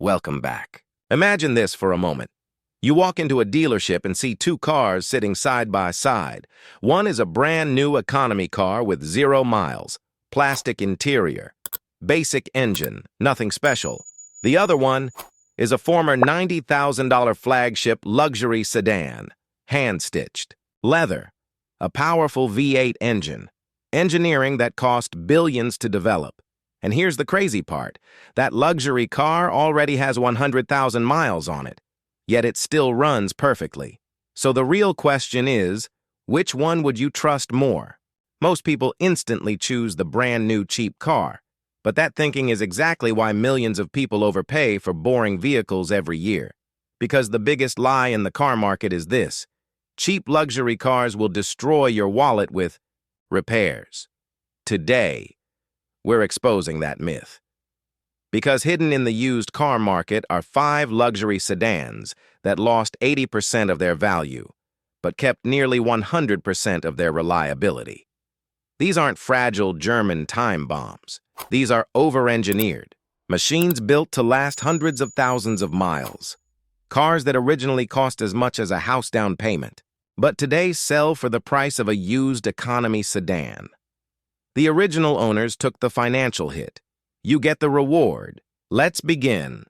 Welcome back. Imagine this for a moment. You walk into a dealership and see two cars sitting side by side. One is a brand new economy car with 0 miles, plastic interior, basic engine, nothing special. The other one is a former $90,000 flagship luxury sedan, hand-stitched, leather, a powerful V8 engine, engineering that cost billions to develop. And here's the crazy part. That luxury car already has 100,000 miles on it, yet it still runs perfectly. So the real question is, which one would you trust more? Most people instantly choose the brand new cheap car, but that thinking is exactly why millions of people overpay for boring vehicles every year. Because the biggest lie in the car market is this: cheap luxury cars will destroy your wallet with repairs. Today, we're exposing that myth. Because hidden in the used car market are 5 luxury sedans that lost 80% of their value, but kept nearly 100% of their reliability. These aren't fragile German time bombs. These are over-engineered, machines built to last hundreds of thousands of miles. Cars that originally cost as much as a house down payment, but today sell for the price of a used economy sedan. The original owners took the financial hit. You get the reward. Let's begin.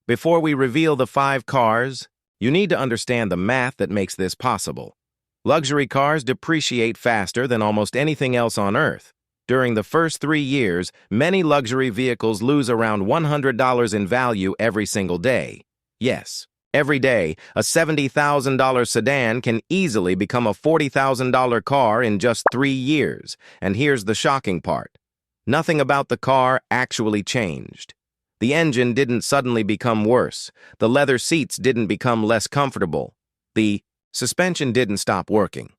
Before we reveal the 5 cars, you need to understand the math that makes this possible. Luxury cars depreciate faster than almost anything else on Earth. During the first 3 years, many luxury vehicles lose around $100 in value every single day. Yes, every day, a $70,000 sedan can easily become a $40,000 car in just 3 years. And here's the shocking part. Nothing about the car actually changed. The engine didn't suddenly become worse. The leather seats didn't become less comfortable. The suspension didn't stop working.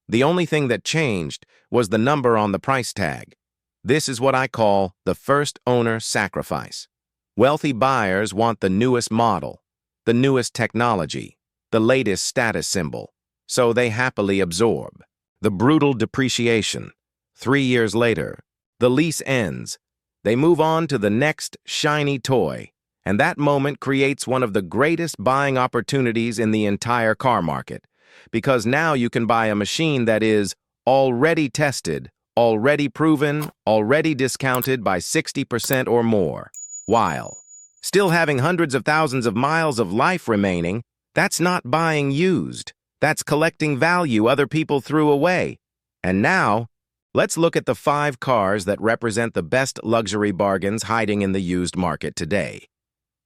The only thing that changed was the number on the price tag. This is what I call the first owner sacrifice. Wealthy buyers want the newest model, the newest technology, the latest status symbol, so they happily absorb the brutal depreciation. 3 years later, the lease ends. They move on to the next shiny toy, and that moment creates one of the greatest buying opportunities in the entire car market, because now you can buy a machine that is already tested, already proven, already discounted by 60% or more, while still having hundreds of thousands of miles of life remaining. That's not buying used. That's collecting value other people threw away. And now, let's look at the 5 cars that represent the best luxury bargains hiding in the used market today.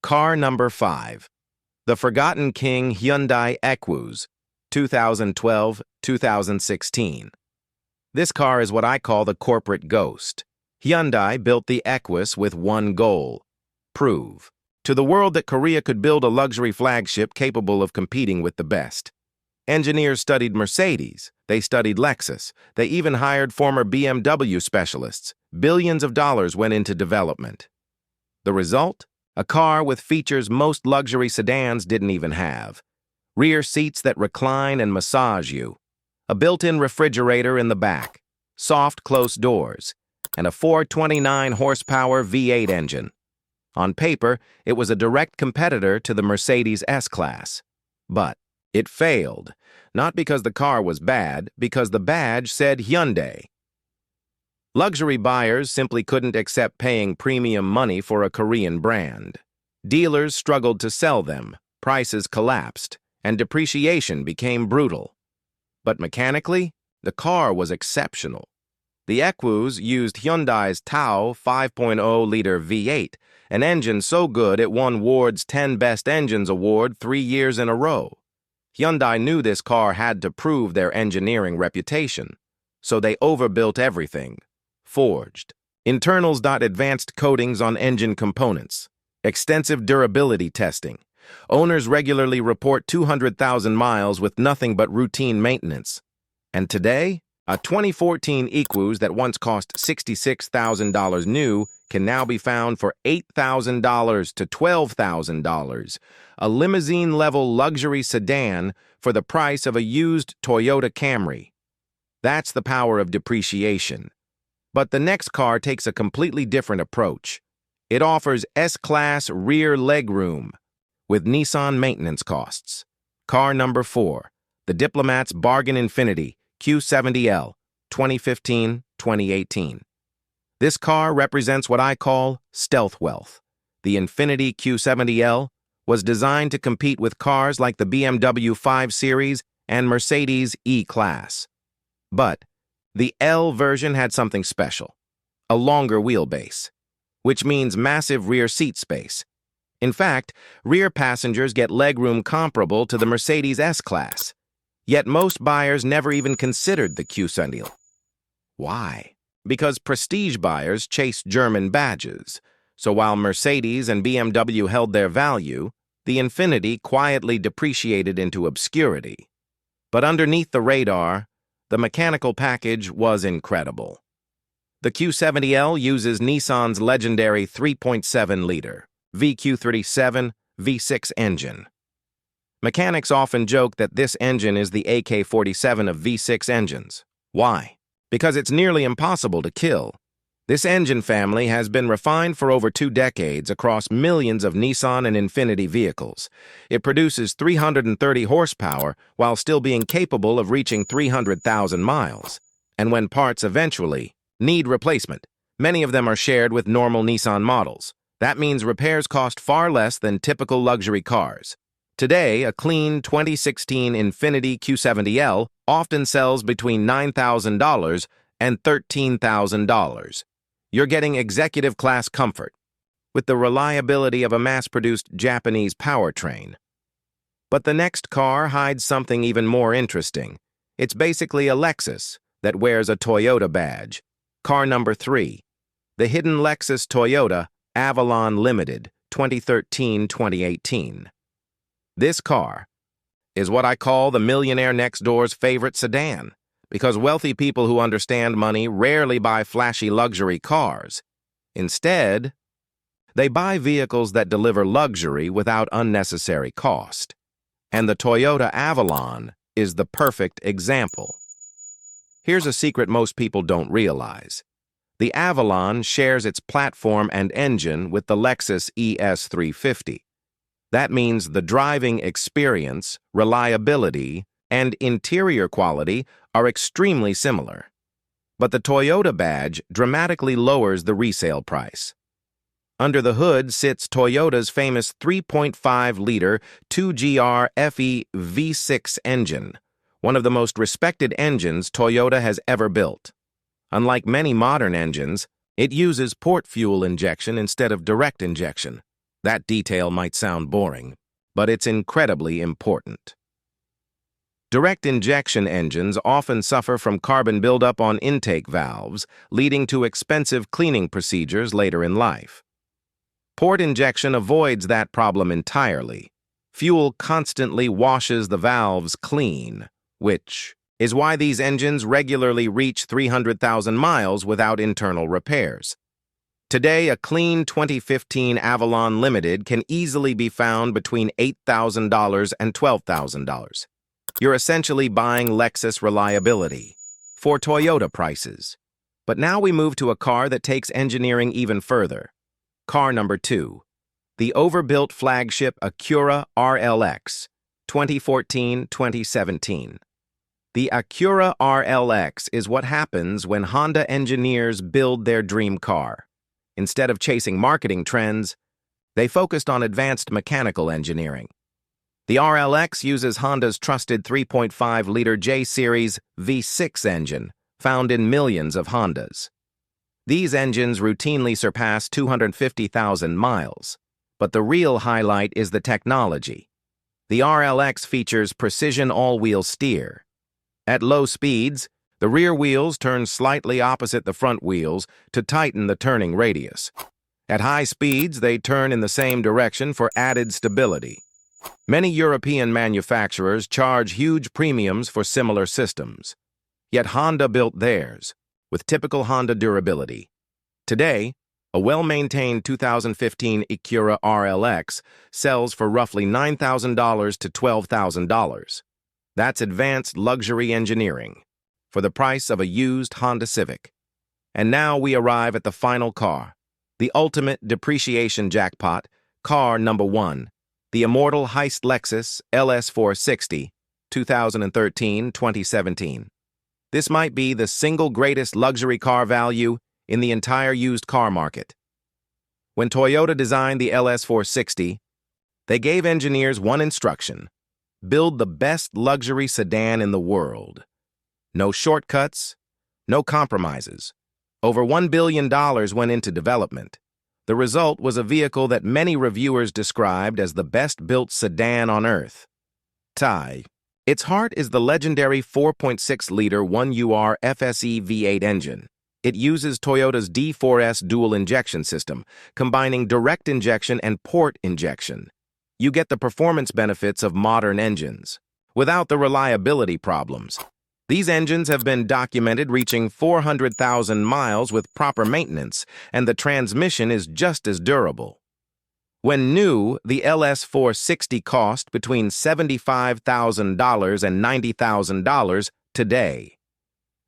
Car number 5. The Forgotten King Hyundai Equus, 2012-2016. This car is what I call the corporate ghost. Hyundai built the Equus with one goal: prove to the world that Korea could build a luxury flagship capable of competing with the best. Engineers studied Mercedes, they studied Lexus, they even hired former BMW specialists. Billions of dollars went into development. The result? A car with features most luxury sedans didn't even have. Rear seats that recline and massage you, a built-in refrigerator in the back, soft close doors, and a 429 horsepower V8 engine. On paper, it was a direct competitor to the Mercedes S-Class. But it failed, not because the car was bad, because the badge said Hyundai. Luxury buyers simply couldn't accept paying premium money for a Korean brand. Dealers struggled to sell them, prices collapsed, and depreciation became brutal. But mechanically, the car was exceptional. The Equus used Hyundai's Tao 5.0-liter V8, an engine so good it won Ward's 10 Best Engines award 3 years in a row. Hyundai knew this car had to prove their engineering reputation, so they overbuilt everything. Forged internals. Advanced coatings on engine components. Extensive durability testing. Owners regularly report 200,000 miles with nothing but routine maintenance. And today, a 2014 Equus that once cost $66,000 new can now be found for $8,000 to $12,000, a limousine-level luxury sedan for the price of a used Toyota Camry. That's the power of depreciation. But the next car takes a completely different approach. It offers S-Class rear legroom with Nissan maintenance costs. Car number 4, the Diplomat's Bargain Infiniti Q70L, 2015-2018. This car represents what I call stealth wealth. The Infiniti Q70L was designed to compete with cars like the BMW 5 Series and Mercedes E-Class. But the L version had something special, a longer wheelbase, which means massive rear seat space. In fact, rear passengers get legroom comparable to the Mercedes S-Class. Yet most buyers never even considered the Q70L. Why? Because prestige buyers chased German badges. So while Mercedes and BMW held their value, the Infiniti quietly depreciated into obscurity. But underneath the radar, the mechanical package was incredible. The Q70L uses Nissan's legendary 3.7-liter VQ37 V6 engine. Mechanics often joke that this engine is the AK-47 of V6 engines. Why? Because it's nearly impossible to kill. This engine family has been refined for over 2 decades across millions of Nissan and Infiniti vehicles. It produces 330 horsepower while still being capable of reaching 300,000 miles. And when parts eventually need replacement, many of them are shared with normal Nissan models. That means repairs cost far less than typical luxury cars. Today, a clean 2016 Infiniti Q70L often sells between $9,000 and $13,000. You're getting executive-class comfort with the reliability of a mass-produced Japanese powertrain. But the next car hides something even more interesting. It's basically a Lexus that wears a Toyota badge. Car number 3, the hidden Lexus Toyota Avalon Limited, 2013-2018. This car is what I call the millionaire next door's favorite sedan, because wealthy people who understand money rarely buy flashy luxury cars. Instead, they buy vehicles that deliver luxury without unnecessary cost. And the Toyota Avalon is the perfect example. Here's a secret most people don't realize. The Avalon shares its platform and engine with the Lexus ES350. That means the driving experience, reliability, and interior quality are extremely similar. But the Toyota badge dramatically lowers the resale price. Under the hood sits Toyota's famous 3.5-liter 2GR FE V6 engine, one of the most respected engines Toyota has ever built. Unlike many modern engines, it uses port fuel injection instead of direct injection. That detail might sound boring, but it's incredibly important. Direct injection engines often suffer from carbon buildup on intake valves, leading to expensive cleaning procedures later in life. Port injection avoids that problem entirely. Fuel constantly washes the valves clean, which is why these engines regularly reach 300,000 miles without internal repairs. Today, a clean 2015 Avalon Limited can easily be found between $8,000 and $12,000. You're essentially buying Lexus reliability for Toyota prices. But now we move to a car that takes engineering even further. Car number 2, the overbuilt flagship Acura RLX, 2014-2017. The Acura RLX is what happens when Honda engineers build their dream car. Instead of chasing marketing trends, they focused on advanced mechanical engineering. The RLX uses Honda's trusted 3.5-liter J-Series V6 engine, found in millions of Hondas. These engines routinely surpass 250,000 miles, but the real highlight is the technology. The RLX features precision all-wheel steer. At low speeds, the rear wheels turn slightly opposite the front wheels to tighten the turning radius. At high speeds, they turn in the same direction for added stability. Many European manufacturers charge huge premiums for similar systems. Yet Honda built theirs, with typical Honda durability. Today, a well-maintained 2015 Acura RLX sells for roughly $9,000 to $12,000. That's advanced luxury engineering for the price of a used Honda Civic. And now we arrive at the final car, The ultimate depreciation jackpot, car number 1, the immortal heist Lexus LS460, 2013-2017. This might be the single greatest luxury car value in the entire used car market. When Toyota designed the LS460, they gave engineers one instruction: build the best luxury sedan in the world. No shortcuts, no compromises. Over $1 billion went into development. The result was a vehicle that many reviewers described as the best-built sedan on Earth. Its heart is the legendary 4.6-liter 1UR FSE V8 engine. It uses Toyota's D4S dual injection system, combining direct injection and port injection. You get the performance benefits of modern engines, without the reliability problems. These engines have been documented reaching 400,000 miles with proper maintenance, and the transmission is just as durable. When new, the LS460 cost between $75,000 and $90,000 today.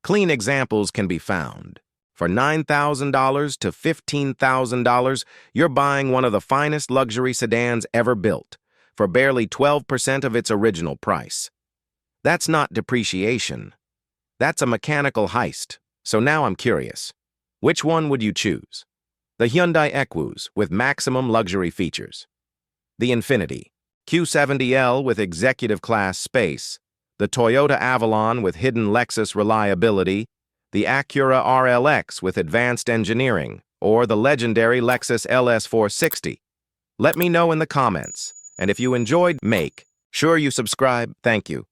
Clean examples can be found. For $9,000 to $15,000, you're buying one of the finest luxury sedans ever built, for barely 12% of its original price. That's not depreciation. That's a mechanical heist. So now I'm curious. Which one would you choose? The Hyundai Equus with maximum luxury features, the Infiniti Q70L with executive class space, the Toyota Avalon with hidden Lexus reliability, the Acura RLX with advanced engineering, or the legendary Lexus LS460? Let me know in the comments, and if you enjoyed, make sure you subscribe. Thank you.